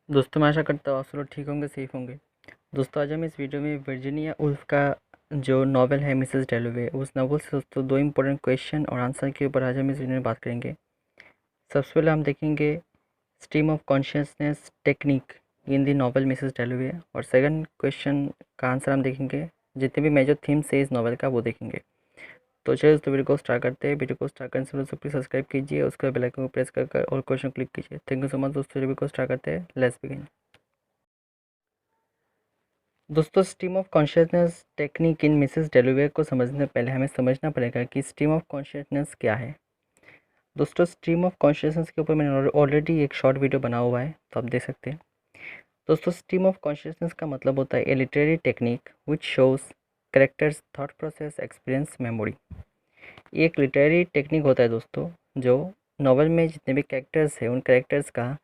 दोस्तों मैं आशा करता हूँ आप सब लोग ठीक होंगे, सेफ होंगे। दोस्तों आज हम इस वीडियो में वर्जीनिया वुल्फ का जो नॉवल है मिसेस डेलवे, उस नॉवल से दोस्तों दो इम्पोर्टेंट क्वेश्चन और आंसर के ऊपर आज हम इस वीडियो में बात करेंगे। सबसे पहले हम देखेंगे stream of consciousness technique in the novel Mrs Dalloway, और सेकंड क्वेश्चन का आंसर हम देखेंगे जितने भी मेजर थीम्स है इस नॉवल का वो देखेंगे। तो चलिए दोस्तों वीडियो को स्टार्ट करते हैं। वीडियो को स्टार्ट करने से पहले प्लीज सब्सक्राइब कीजिए, उसके बेल आइकन को प्रेस कर और क्वेश्चन क्लिक कीजिए। थैंक यू सो मच दोस्तों। वीडियो को स्टार्ट करते हैं, लेट्स बिगिन। दोस्तों stream of consciousness technique in Mrs Dalloway को समझने से पहले हमें समझना पड़ेगा कि स्ट्रीम ऑफ कॉन्शियसनेस क्या है। दोस्तों स्ट्रीम ऑफ कॉन्शियसनेस के ऊपर मैंने ऑलरेडी एक शॉर्ट वीडियो बना हुआ है, तो आप देख सकते हैं। दोस्तों स्ट्रीम ऑफ कॉन्शियसनेस का मतलब होता है a literary technique which shows characters thought process experience memory. ये एक लिटरेरी टेक्निक होता है दोस्तों, जो नॉवल में जितने भी कैरेक्टर्स हैं उन कैरेक्टर्स का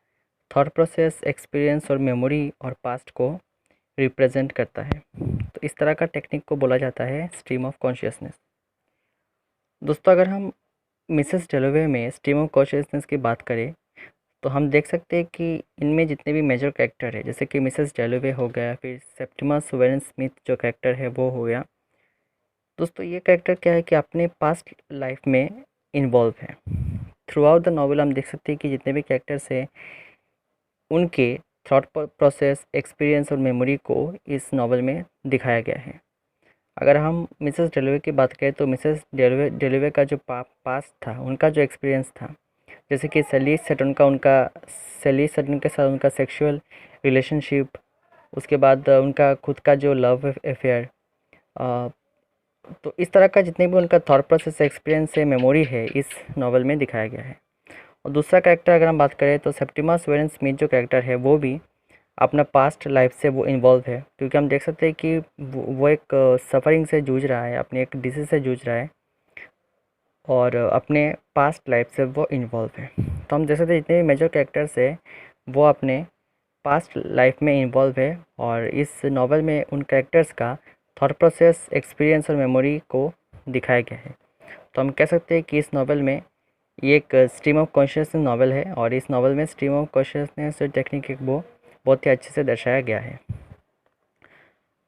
थॉट प्रोसेस, एक्सपीरियंस और मेमोरी और पास्ट को रिप्रेजेंट करता है। तो इस तरह का टेक्निक को बोला जाता है स्ट्रीम ऑफ कॉन्शियसनेस। दोस्तों अगर हम मिसेस डेलवे में स्ट्रीम ऑफ कॉन्शियसनेस की बात करें तो हम देख सकते हैं कि इनमें जितने भी मेजर कैरेक्टर है, जैसे कि मिसेस डेलवे हो गया, फिर सेप्टिमस वेरेन स्मिथ जो कैरेक्टर है वो हो गया। दोस्तों ये कैरेक्टर क्या है कि अपने पास्ट लाइफ में इन्वॉल्व है। थ्रू आउट द नॉवल हम देख सकते हैं कि जितने भी कैरेक्टर्स हैं उनके थॉट प्रोसेस, एक्सपीरियंस और मेमोरी को इस नॉवल में दिखाया गया है। अगर हम मिसेस डेलवे की बात करें तो मिसेस डेलवे का जो पास्ट था, उनका जो एक्सपीरियंस था, जैसे कि सैली सटन के साथ उनका सेक्सुअल रिलेशनशिप, उसके बाद उनका खुद का जो लव अफेयर, तो इस तरह का जितने भी उनका थॉट प्रोसेस, एक्सपीरियंस है, मेमोरी है, इस नॉवल में दिखाया गया है। और दूसरा कैरेक्टर अगर हम बात करें तो सेप्टिमस वेरेन स्मिथ जो कैरेक्टर है वो भी अपना पास्ट लाइफ से वो इन्वॉल्व है, क्योंकि हम देख सकते हैं कि वो एक सफ़रिंग से जूझ रहा है, अपने एक डिसीज़ से जूझ रहा है और अपने पास्ट लाइफ से वो इन्वॉल्व है। तो हम देख सकते हैं जितने भी मेजर कैरेक्टर्स है वो अपने पास्ट लाइफ में इन्वॉल्व है, और इस नॉवल में उन कैरेक्टर्स का थॉट प्रोसेस, एक्सपीरियंस और मेमोरी को दिखाया गया है। तो हम कह सकते हैं कि इस नॉवल में ये एक स्ट्रीम ऑफ कॉन्शियसनेस नॉवल है, और इस नॉवल में स्ट्रीम ऑफ कॉन्शियसनेस टेक्निक वो बहुत ही अच्छे से दर्शाया गया है।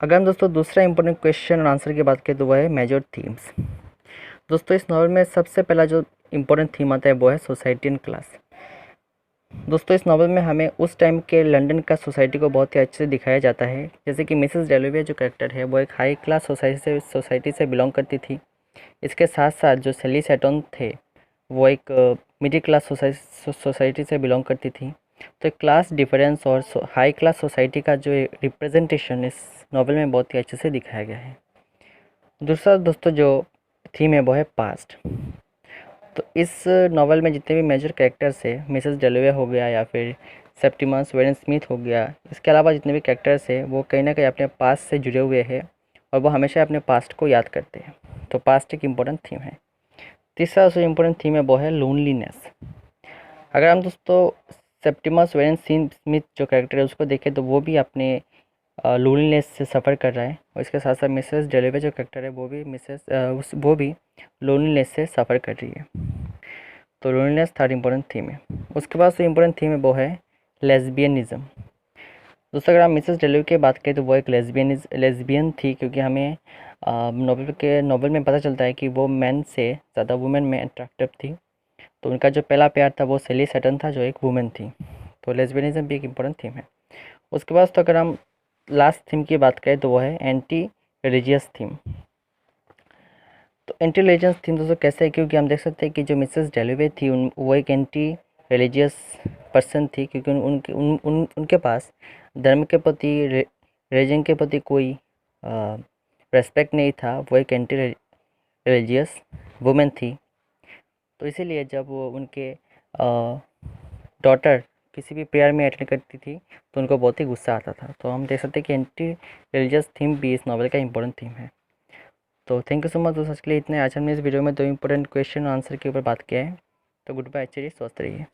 अगर हम दोस्तों दूसरा इंपॉर्टेंट क्वेश्चन और आंसर की बात करें तो वह है मेजर थीम्स। दोस्तों इस नॉवल में सबसे पहला जो इम्पोर्टेंट थीम आता है वो है सोसाइटी एंड क्लास। दोस्तों इस नॉवल में हमें उस टाइम के लंदन का सोसाइटी को बहुत ही अच्छे से दिखाया जाता है। जैसे कि मिसेस डेलवे जो कैरेक्टर है वो एक हाई क्लास सोसाइटी से बिलोंग करती थी। इसके साथ साथ जो सैली सटन थे वो एक मिडिल क्लास सोसाइटी से बिलोंग करती थी। तो क्लास डिफरेंस और हाई क्लास सोसाइटी का जो रिप्रेजेंटेशन इस नॉवल में बहुत ही अच्छे से दिखाया गया है। दूसरा दोस्तों जो थीम है वो है पास्ट। तो इस नॉवल में जितने भी मेजर कैरेक्टर्स है, मिसेस डेलवे हो गया या फिर सेप्टिमस वेरेन स्मिथ हो गया, इसके अलावा जितने भी कैरेक्टर्स है वो कहीं ना कहीं अपने पास्ट से जुड़े हुए हैं और वो हमेशा अपने पास्ट को याद करते हैं। तो पास्ट एक इम्पोर्टेंट थीम है। तीसरा जो इम्पोर्टेंट थीम है वो है लोनलीनेस। अगर हम दोस्तों सेप्टिमस वेरेन स्मिथ जो कैरेक्टर है उसको देखें तो वो भी अपने लोनलीनेस से सफ़र कर रहा है, और इसके साथ साथ मिसेस डेलवे जो कैरेक्टर है वो भी लोनलीनेस से सफ़र कर रही है। तो लोनलीनेस थर्ड इम्पोर्टेंट थीम है। उसके बाद जो इम्पोर्टेंट थीम है वो है लेस्बियनिज़्म। दोस्तों अगर हम मिसेस डेलवे की बात करें तो वो एक लेस्बियन थी, क्योंकि हमें नॉवल में पता चलता है कि वो मैन से ज़्यादा वुमेन में अट्रैक्टिव थी। तो उनका जो पहला प्यार था वो सैली सटन था जो एक वुमेन थी। तो लेस्बियनिज़्म भी एक इम्पोर्टेंट थीम है। उसके बाद तो अगर हम लास्ट थीम की बात करें तो वो है एंटी रिलीजियस थीम। तो एंटी रिलीजियस थीम दोस्तों कैसे है, क्योंकि हम देख सकते हैं कि जो मिसेस डेलवे थी वो एक एंटी रिलीजियस पर्सन थी, क्योंकि उनके पास धर्म के प्रति, रिलीजन के प्रति कोई रेस्पेक्ट नहीं था। वो एक एंटी रिलीजियस वुमेन थी। तो इसीलिए जब वो उनके डॉटर किसी भी प्रेयर में अटेंड करती थी तो उनको बहुत ही गुस्सा आता था। तो हम देख सकते हैं कि एंटी रिलीजियस थीम भी इस नॉवल का इंपॉर्टेंट थीम है। तो थैंक यू सो मच दोस्तों, के लिए इतने। आज हमने इस वीडियो में दो इंपॉर्टेंट क्वेश्चन और आंसर के ऊपर बात किया है। तो गुड बाय, अच्छी स्वस्थ रहिए।